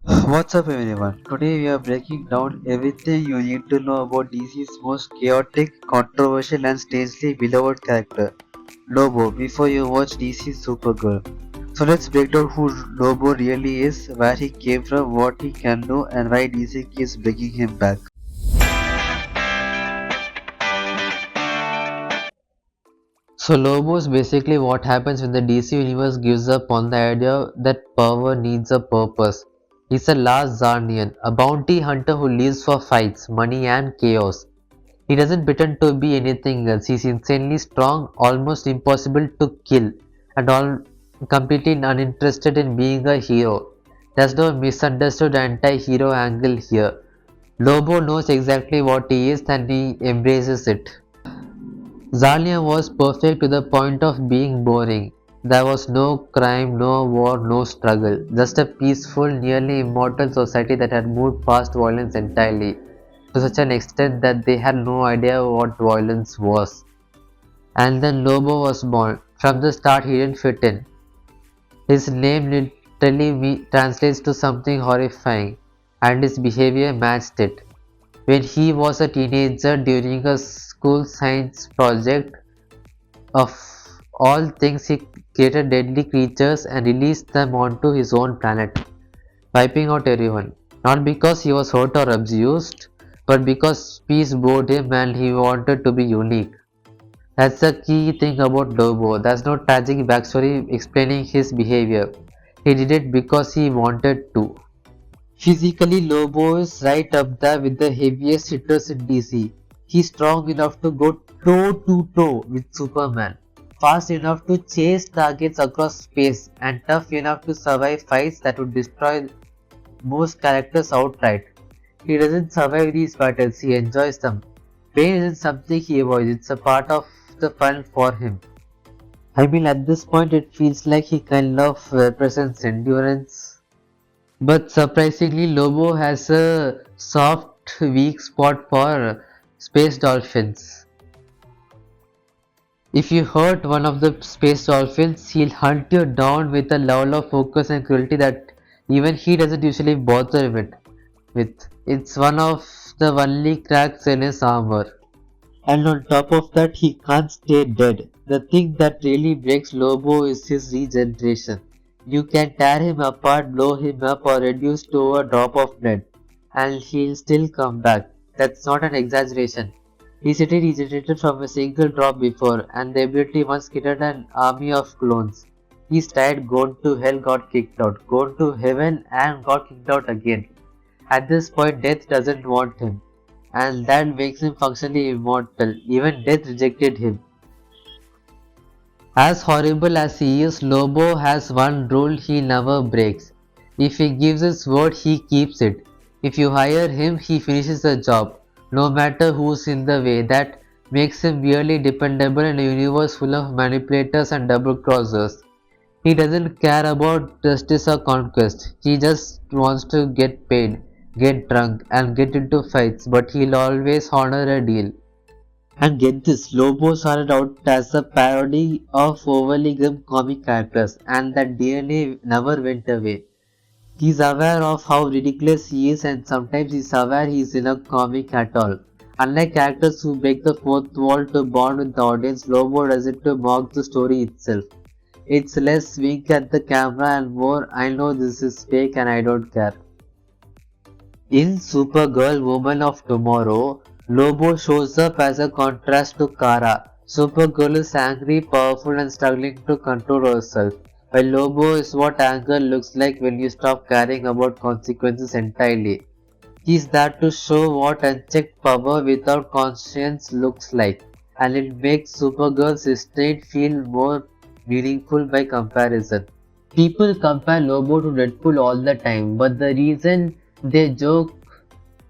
What's up everyone? Today we are breaking down everything you need to know about DC's most chaotic, controversial and strangely beloved character, Lobo, before you watch DC's Supergirl. So let's break down who Lobo really is, where he came from, what he can do and why DC keeps bringing him back. So Lobo is basically what happens when the DC universe gives up on the idea that power needs a purpose. He's a last Zarnian, a bounty hunter who lives for fights, money and chaos. He doesn't pretend to be anything else. He's insanely strong, almost impossible to kill, and all completely uninterested in being a hero. There's no misunderstood anti-hero angle here. Lobo knows exactly what he is and he embraces it. Zarnia was perfect to the point of being boring. There was no crime, no war, no struggle. Just a peaceful, nearly immortal society that had moved past violence entirely, to such an extent that they had no idea what violence was. And then Lobo was born. From the start, he didn't fit in. His name literally translates to something horrifying, and his behavior matched it. When he was a teenager during a school science project, of all things, he created deadly creatures and released them onto his own planet, wiping out everyone. Not because he was hurt or abused, but because peace bored him and he wanted to be unique. That's the key thing about Lobo. There's no tragic backstory explaining his behavior. He did it because he wanted to. Physically, Lobo is right up there with the heaviest hitters in DC. He's strong enough to go toe to toe with Superman, fast enough to chase targets across space, and tough enough to survive fights that would destroy most characters outright. He doesn't survive these battles, he enjoys them. Pain isn't something he avoids, it's a part of the fun for him. I mean, at this point, it feels like he kind of represents endurance. But surprisingly, Lobo has a soft, weak spot for space dolphins. If you hurt one of the space dolphins, he'll hunt you down with a level of focus and cruelty that even he doesn't usually bother with. It's one of the only cracks in his armor. And on top of that, he can't stay dead. The thing that really breaks Lobo is his regeneration. You can tear him apart, blow him up, or reduce to a drop of blood, and he'll still come back. That's not an exaggeration. He said he regenerated from a single drop before, and the ability once created an army of clones. He's tried, gone to hell, got kicked out, gone to heaven, and got kicked out again. At this point, death doesn't want him, and that makes him functionally immortal. Even death rejected him. As horrible as he is, Lobo has one rule he never breaks. If he gives his word, he keeps it. If you hire him, he finishes the job, no matter who's in the way. That makes him really dependable in a universe full of manipulators and double crossers. He doesn't care about justice or conquest. He just wants to get paid, get drunk, and get into fights, but he'll always honor a deal. And get this, Lobo started out as a parody of overly grim comic characters, and that DNA never went away. He's aware of how ridiculous he is, and sometimes he's aware he's in a comic at all. Unlike characters who break the fourth wall to bond with the audience, Lobo does it to mock the story itself. It's less wink at the camera and more I know this is fake and I don't care. In Supergirl Woman of Tomorrow, Lobo shows up as a contrast to Kara. Supergirl is angry, powerful, and struggling to control herself, while Lobo is what anger looks like when you stop caring about consequences entirely. He's there to show what unchecked power without conscience looks like, and it makes Supergirl's restraint feel more meaningful by comparison. People compare Lobo to Deadpool all the time, but the reason they joke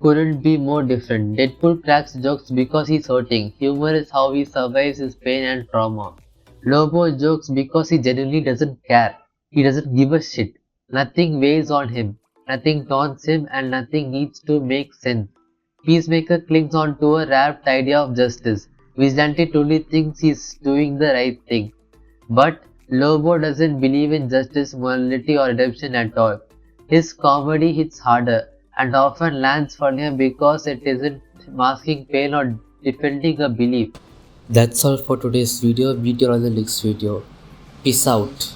couldn't be more different. Deadpool cracks jokes because he's hurting. Humor is how he survives his pain and trauma. Lobo jokes because he genuinely doesn't care. He doesn't give a shit. Nothing weighs on him. Nothing taunts him and nothing needs to make sense. Peacemaker clings on to a wrapped idea of justice. Vigilante truly thinks he's doing the right thing. But Lobo doesn't believe in justice, morality, or redemption at all. His comedy hits harder and often lands funnier because it isn't masking pain or defending a belief. That's all for today's video. Meet you on the next video. Peace out.